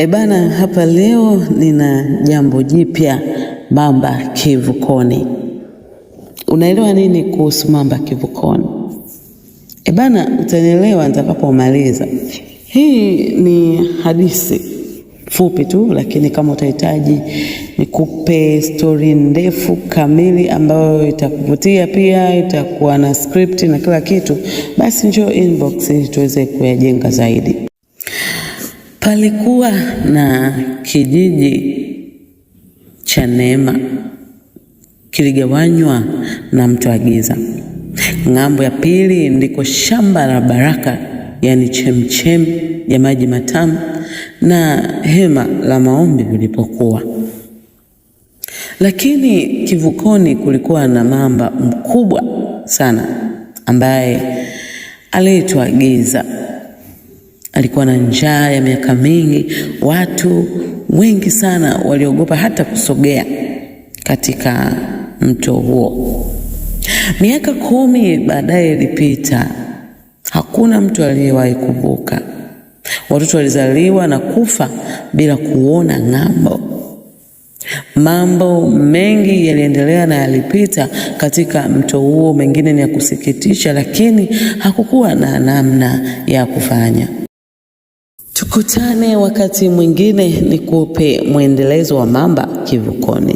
Ebana, hapa leo nina jambo jipya, mamba kivukoni. Unaelewa nini kuhusu mamba kivukoni? Ebana, utanielewa nitakapomaliza. Hii ni hadithi fupi tu, lakini kama utahitaji nikupe story ndefu kamili ambayo itakuvutia, pia itakuwa na script na kila kitu, basi njoo inbox ili tuweze kuyajenga zaidi. Palikuwa na kijiji cha Neema, kiligawanywa na mto wa giza. Ng'ambo ya pili ndiko shamba la baraka, yani chemchem ya maji matamu, na hema la maombi vilipokuwa. Lakini kivukoni kulikuwa na mamba mkubwa sana ambaye aliitwa Giza. Alikuwa na njaa ya miaka mingi. Watu wengi sana waliogopa hata kusogea katika mto huo. Miaka 10 baadaye ilipita. Hakuna mtu aliyewahi kuvuka. Watoto walizaliwa na kufa bila kuona ng'ambo. Mambo mengi yaliendelea na yalipita katika mto huo, mengine ni ya kusikitisha, lakini hakukuwa na namna ya kufanya. Tukutane wakati mwingine nikupe mwendelezo wa mamba kivukoni.